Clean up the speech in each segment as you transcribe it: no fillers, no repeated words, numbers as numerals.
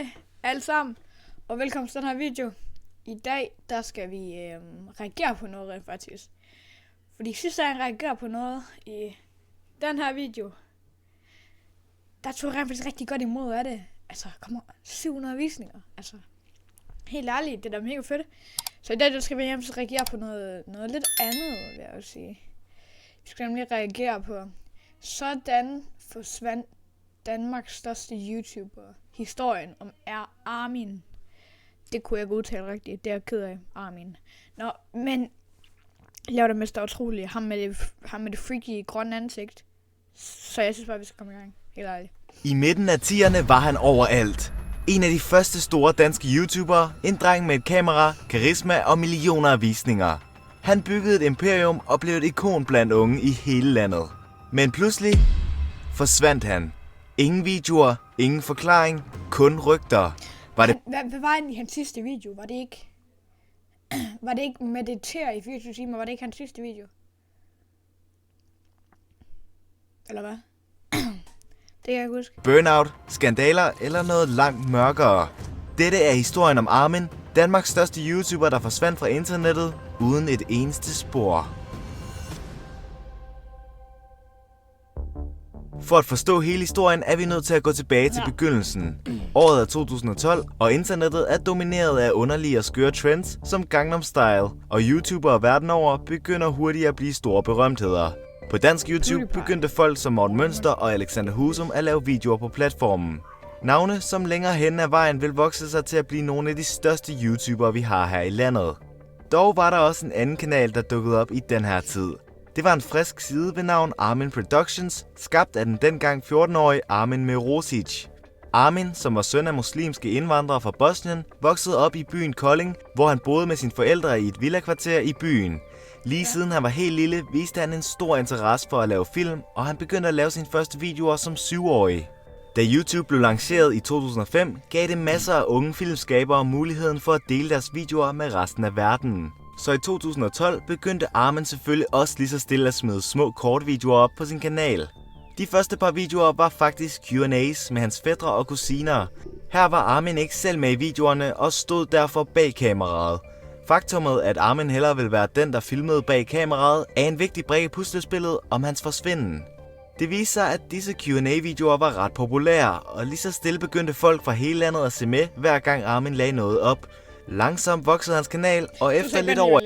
Hej alle sammen, og velkommen til den her video. I dag, der skal vi reagere på noget rent faktisk. Fordi sidste gang jeg reagerede på noget i den her video, der tog jeg rent faktisk rigtig godt imod af det. Altså, kommer 700 visninger. Altså, helt ærligt, det er da mega fedt. Så i dag, der skal vi hjem til reagere på noget lidt andet, vil jeg sige. Vi skal nemlig reagere på, sådan forsvandt Danmarks største YouTuber. Historien om Armin. Det kunne jeg ikke udtale rigtigt. Det er jeg ked af, Armin. Nå, men jeg var det mest utrolige. Ham med det freaky grønne ansigt. Så jeg synes bare, vi skal komme i gang. Helt ærligt. I midten af 10'erne var han overalt. En af de første store danske YouTubere, en dreng med et kamera, karisma og millioner af visninger. Han byggede et imperium og blev et ikon blandt unge i hele landet. Men pludselig forsvandt han. Ingen videoer, ingen forklaring, kun rygter. Hvad var egentlig hans sidste video? Var det ikke meditere i 24 timer? Var det ikke hans sidste video? Eller hvad? Det kan jeg ikke huske. Burnout, skandaler eller noget langt mørkere. Dette er historien om Armin, Danmarks største YouTuber, der forsvandt fra internettet uden et eneste spor. For at forstå hele historien er vi nødt til at gå tilbage til begyndelsen. Året er 2012, og internettet er domineret af underlige og skøre trends som Gangnam Style, og YouTubere verden over begynder hurtigt at blive store berømtheder. På dansk YouTube begyndte folk som Morten Mønster og Alexander Husum at lave videoer på platformen. Navne, som længere hen ad vejen vil vokse sig til at blive nogle af de største YouTubere, vi har her i landet. Dog var der også en anden kanal, der dukkede op i den her tid. Det var en frisk side ved navn Armin Productions, skabt af den dengang 14-årige Armin Merosic. Armin, som var søn af muslimske indvandrere fra Bosnien, voksede op i byen Kolding, hvor han boede med sine forældre i et villakvarter i byen. Lige siden han var helt lille, viste han en stor interesse for at lave film, og han begyndte at lave sine første videoer som 7-årig. Da YouTube blev lanceret i 2005, gav det masser af unge filmskabere muligheden for at dele deres videoer med resten af verdenen. Så i 2012 begyndte Armin selvfølgelig også lige så stille at smide små kortvideoer op på sin kanal. De første par videoer var faktisk Q&A's med hans fætre og kusiner. Her var Armin ikke selv med i videoerne og stod derfor bag kameraet. Faktummet, at Armin hellere ville være den, der filmede bag kameraet, er en vigtig brik i puslespillet om hans forsvinden. Det viste sig, at disse Q&A-videoer var ret populære, og lige så stille begyndte folk fra hele landet at se med, hver gang Armin lagde noget op. Langsomt voksede hans kanal, og efter lidt over...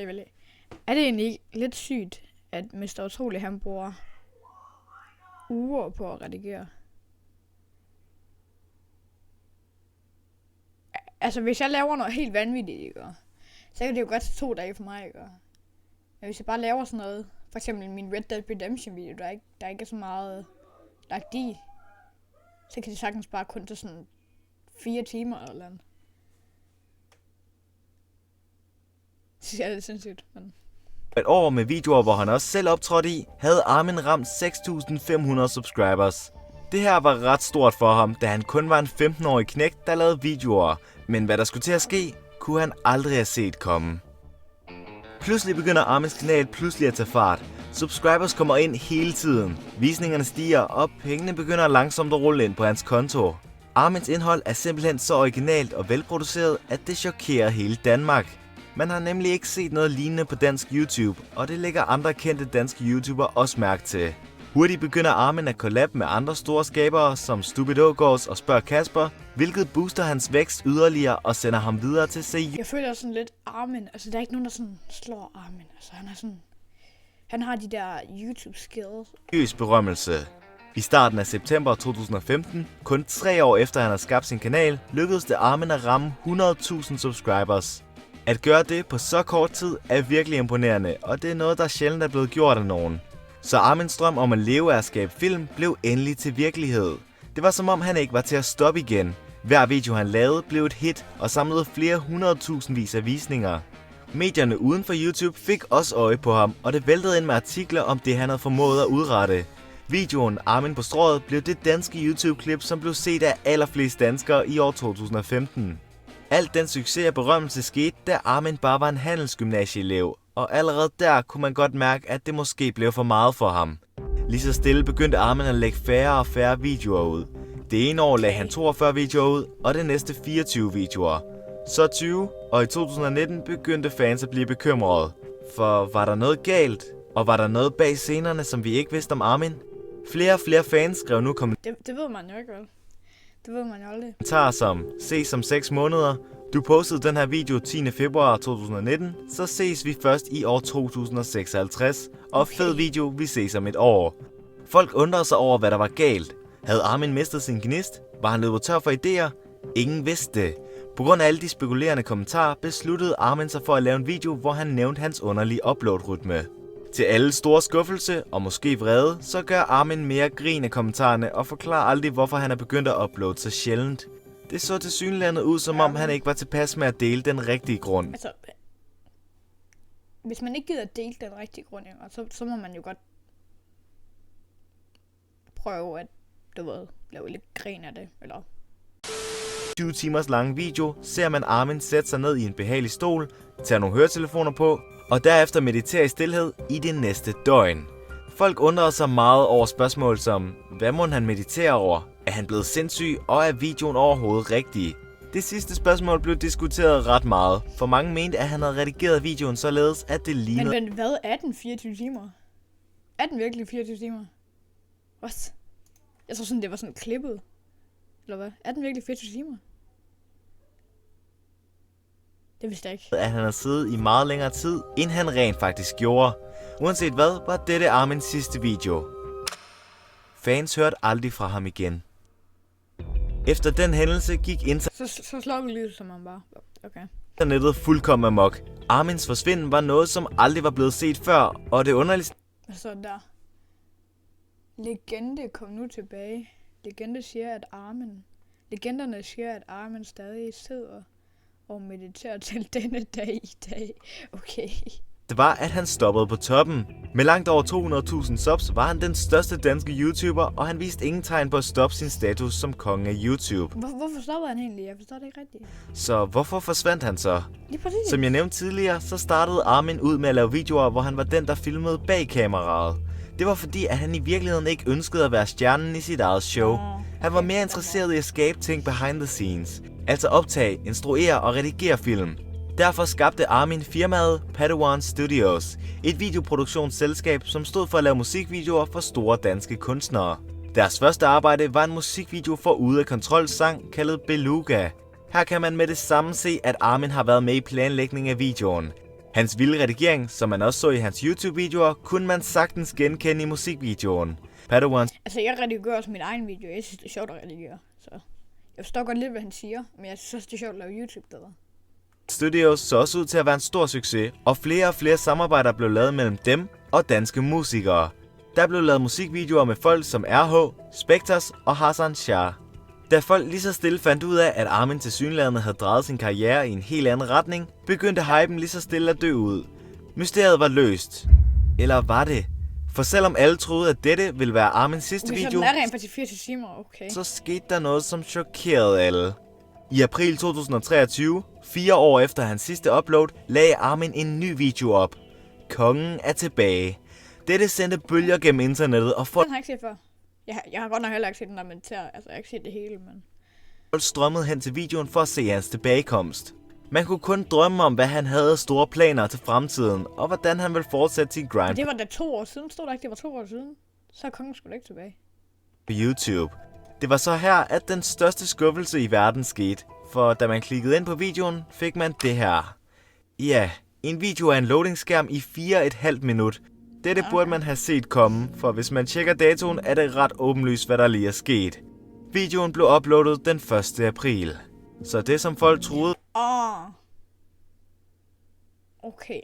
Er det egentlig lidt sygt, at Mr. Utrolig han bruger uger på at redigere? Altså, hvis jeg laver noget helt vanvittigt, ikke? Så kan det jo godt tage 2 dage for mig, ikke? Men hvis jeg bare laver sådan noget, for eksempel min Red Dead Redemption video, der ikke er så meget lagt i, så kan det sagtens bare kun tage sådan 4 timer eller andet. Det er lidt sindssygt, men... Et år med videoer, hvor han også selv optrådte i, havde Armin ramt 6.500 subscribers. Det her var ret stort for ham, da han kun var en 15-årig knægt, der lavede videoer. Men hvad der skulle til at ske, kunne han aldrig have set komme. Pludselig begynder Armins kanal pludselig at tage fart. Subscribers kommer ind hele tiden. Visningerne stiger, og pengene begynder langsomt at rulle ind på hans konto. Armins indhold er simpelthen så originalt og velproduceret, at det chokerer hele Danmark. Man har nemlig ikke set noget lignende på dansk YouTube, og det lægger andre kendte danske YouTubere også mærke til. Hurtigt begynder Armin at collab med andre store skabere som Stupid Ågaards og Spørg Kasper, hvilket booster hans vækst yderligere og sender ham videre til se. Jeg føler sådan lidt Armin, altså der er ikke nogen, der sådan slår Armin, altså han har de der YouTube skills. Berømmelse. I starten af september 2015, kun 3 år efter han har skabt sin kanal, lykkedes det Armin at ramme 100.000 subscribers. At gøre det på så kort tid er virkelig imponerende, og det er noget, der sjældent er blevet gjort af nogen. Så Armins drøm om at leve af at skabe film blev endelig til virkelighed. Det var som om han ikke var til at stoppe igen. Hver video han lavede blev et hit og samlede flere 100.000 af visninger. Medierne uden for YouTube fik også øje på ham, og det væltede ind med artikler om det han havde formået at udrette. Videoen Armin på strøget blev det danske YouTube-klip, som blev set af allerflest danskere i år 2015. Alt den succes og berømmelse skete, da Armin bare var en handelsgymnasieelev, og allerede der kunne man godt mærke, at det måske blev for meget for ham. Lige så stille begyndte Armin at lægge færre og færre videoer ud. Det ene år lagde han 42 videoer ud, og det næste 24 videoer. Så 20, og i 2019 begyndte fans at blive bekymrede. For var der noget galt, og var der noget bag scenerne, som vi ikke vidste om Armin? Flere og flere fans skrev nu Det ved man jo ikke, vel? Det ved man jo aldrig. kommentarer som, ses om 6 måneder, du postede den her video 10. februar 2019, så ses vi først i år 2056, og Okay. fed video, vi ses om et år. Folk undrede sig over, hvad der var galt. Havde Armin mistet sin gnist? Var han løbet tør for idéer? Ingen vidste det. På grund af alle de spekulerende kommentarer, besluttede Armin sig for at lave en video, hvor han nævnte hans underlige upload-rytme. Til alle store skuffelse og måske vrede, så gør Armin mere grin af kommentarerne og forklarer aldrig, hvorfor han er begyndt at uploade så sjældent. Det så tilsyneladende ud, som om han ikke var tilpas med at dele den rigtige grund. Altså, hvis man ikke gider at dele den rigtige grund, så må man jo godt prøve at, lave lidt grin af det, eller... 20 timers lange video ser man Armin sætte sig ned i en behagelig stol, tage nogle høretelefoner på, og derefter meditere i stilhed i det næste døgn. Folk undrede sig meget over spørgsmål som, hvad må han meditere over? Er han blevet sindssyg, og er videoen overhovedet rigtig? Det sidste spørgsmål blev diskuteret ret meget, for mange mente, at han havde redigeret videoen således, at det lignede... Men hvad er den 24 timer? Er den virkelig 24 timer? What? Jeg tror sådan, det var sådan klippet. Eller hvad? Er den virkelig 24 timer? Det vidste jeg ikke. At han havde siddet i meget længere tid, end han rent faktisk gjorde. Uanset hvad, var dette Armins sidste video. Fans hørte aldrig fra ham igen. Efter den hændelse gik Så slukker lyset som man bare. Okay. internettet fuldkommen amok. Armins forsvinden var noget, som aldrig var blevet set før, og det underligste Hvad så der? Legende kom nu tilbage. Legenderne siger, at Armin stadig sidder og mediterer til denne dag i dag. Okay. det var, at han stoppede på toppen. Med langt over 200.000 subs var han den største danske YouTuber, og han viste ingen tegn på at stoppe sin status som konge af YouTube. Hvorfor stoppede han egentlig? Jeg forstår det ikke rigtigt. Så hvorfor forsvandt han så? Lige præcis. Som jeg nævnte tidligere, så startede Armin ud med at lave videoer, hvor han var den, der filmede bag kameraet. Det var fordi, at han i virkeligheden ikke ønskede at være stjernen i sit eget show. Han var mere interesseret i at skabe ting behind the scenes. Altså optage, instruere og redigere film. Derfor skabte Armin firmaet Padawan Studios, et videoproduktionsselskab, som stod for at lave musikvideoer for store danske kunstnere. Deres første arbejde var en musikvideo for Ude af Kontrol sang kaldet Beluga. Her kan man med det samme se, at Armin har været med i planlægningen af videoen. Hans vilde redigering, som man også så i hans YouTube-videoer, kunne man sagtens genkende i musikvideoen. Padawan Altså, jeg redigerer også min egen video. Jeg synes, det er sjovt at redigere. Så jeg forstår godt lidt, hvad han siger, men jeg synes også, det er sjovt at lave YouTube bedre. Studios så også ud til at være en stor succes, og flere samarbejder blev lavet mellem dem og danske musikere. Der blev lavet musikvideoer med folk som RH, Spectres og Hassan Shah. Da folk lige så stille fandt ud af, at Armin tilsyneladende havde drejet sin karriere i en helt anden retning, begyndte hypen lige så stille at dø ud. Mysteriet var løst. Eller var det? For selvom alle troede, at dette ville være Armins sidste Okay, video, så den er rent faktisk 24 timer, okay. så skete der noget, som chokerede alle. I april 2023, 4 år efter hans sidste upload, lagde Armin en ny video op. Kongen er tilbage. Dette sendte bølger gennem internettet, og folk Den har jeg ikke set før. Jeg har godt nok heller ikke set den der militær. Altså, jeg har ikke set det hele, men... strømmede hen til videoen for at se hans tilbagekomst. Man kunne kun drømme om, hvad han havde af store planer til fremtiden, og hvordan han ville fortsætte sin grind Men det var da 2 år siden. Stod der ikke, det var 2 år siden? Så er kongen sgu da ikke tilbage. på YouTube. Det var så her, at den største skuffelse i verden skete, for da man klikkede ind på videoen, fik man det her. Ja, en video af en loadingskærm i 4,5 minut. Dette burde man have set komme, for hvis man tjekker datoen, er det ret åbenlyst, hvad der lige er sket. Videoen blev uploadet den 1. april. Så det, som folk troede Okay.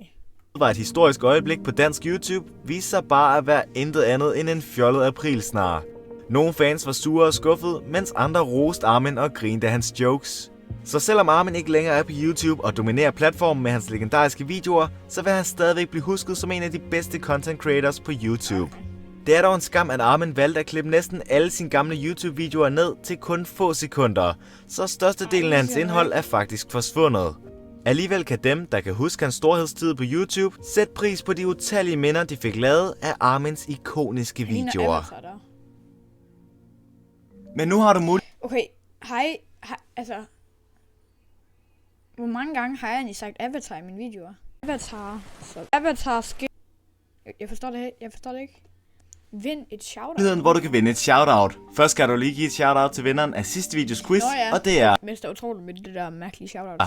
var et historisk øjeblik på dansk YouTube, viste sig bare at være intet andet end en fjollet aprilsnar. Nogle fans var sure og skuffede, mens andre roste Armin og grinede af hans jokes. Så selvom Armin ikke længere er på YouTube og dominerer platformen med hans legendariske videoer, så vil han stadigvæk blive husket som en af de bedste content creators på YouTube. Det er dog en skam, at Armin valgte at klippe næsten alle sine gamle YouTube-videoer ned til kun få sekunder, så størstedelen af hans indhold er faktisk forsvundet. Alligevel kan dem, der kan huske hans storhedstid på YouTube, sætte pris på de utallige minder, de fik lavet af Armins ikoniske videoer. Men nu har du mulighed. Okay, altså... Hvor mange gange har jeg egentlig sagt avatar i mine videoer? Avatar skin... Jeg forstår det ikke. Vind et shoutout. Hvor du kan vinde et shoutout. Først skal du lige give et shoutout til vinderen af sidste videos quiz, og det er... Mest utroligt med det der mærkelige shoutout.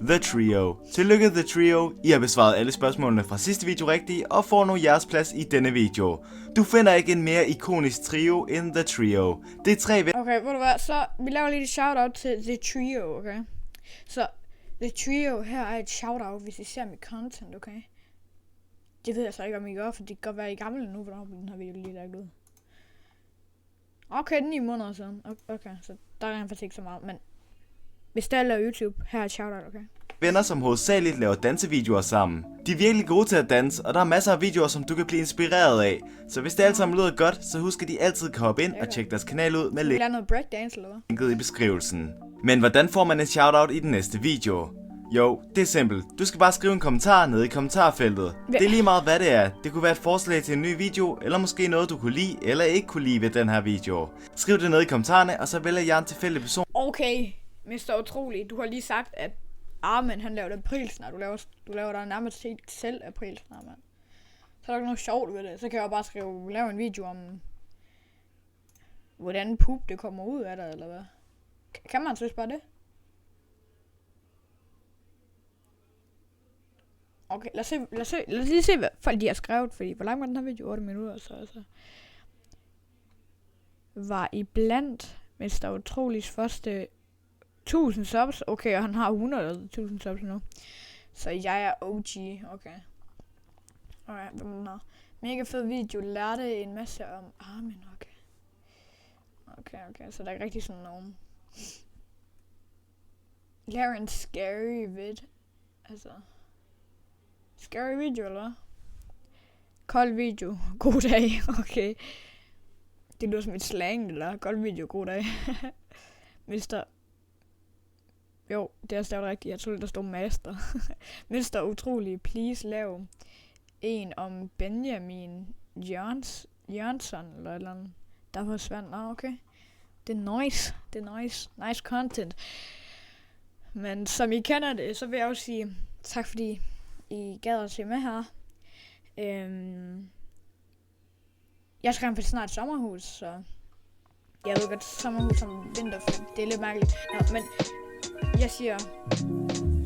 The Trio. Tillykke The Trio. I har besvaret alle spørgsmålene fra sidste video rigtigt, og får nu jeres plads i denne video. Du finder ikke en mere ikonisk trio end The Trio. Det er 3 venner. Okay, ved du hvad, så vi laver lige et shoutout til The Trio, okay? Så The Trio, her er et shoutout, hvis I ser mit content, okay? Det ved jeg så ikke, om I gør, for det kan godt være, I er gamle nu, hvornår den her video lige lagt ud. Okay, 9 måneder siden. Okay, så der er faktisk ikke så meget, men hvis der laver YouTube, her er et shoutout, okay? Venner, som hovedsageligt laver dansevideoer sammen. De er virkelig gode til at danse, og der er masser af videoer, som du kan blive inspireret af. Så hvis det alt sammen lyder godt, så husk at de altid kan hoppe ind og tjekke deres kanal ud med linket i beskrivelsen. Men hvordan får man en shoutout i den næste video? Jo, det er simpelt. Du skal bare skrive en kommentar nede i kommentarfeltet. Det er lige meget hvad det er. Det kunne være et forslag til en ny video, eller måske noget du kunne lide eller ikke kunne lide ved den her video. Skriv det nede i kommentarerne, og så vælger jeg en tilfældig person. Okay, Mr. Utrolig, du har lige sagt, at Armin han laver aprilsnar. Du laver der nærmest helt selv aprilsnar, mand. Så er der ikke noget sjovt ved det. Så kan jeg bare lave en video om, hvordan poop det kommer ud af dig, eller hvad? Kan man synes bare det? Okay, lad os lige se, hvad folk de har skrevet, fordi hvor lang var den her video? 8 minutter, så altså. Var I blandt Mr. Utroligs første 1000 subs? Okay, og han har 100.000 subs nu. Så jeg er OG, okay. Okay, den her mega fed video, lærte en masse om Armin, okay. Okay, så der er ikke rigtig sådan nogen. Lave en scary vid, altså. Scary video, eller hvad? Kold video, god dag, okay. Det lyder som et slang, det der. Kold video, god dag. Mister... Jo, det er stadig rigtigt. Jeg troede, der stod master. Mister Utrolig, please lav en om Benjamin Jørgensen, eller et eller andet. Der forsvandt. Okay. Det er nice. Nice content. Men som I kender det, så vil jeg også sige tak, fordi I gad at se med her. Jeg skal faktisk snart sommerhus, så jeg ved godt sommerhus som vinterferie. Det er lidt mærkeligt. Ja, men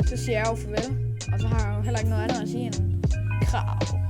så siger jeg jo farvel, og så har jeg jo heller ikke noget andet at sige end krav.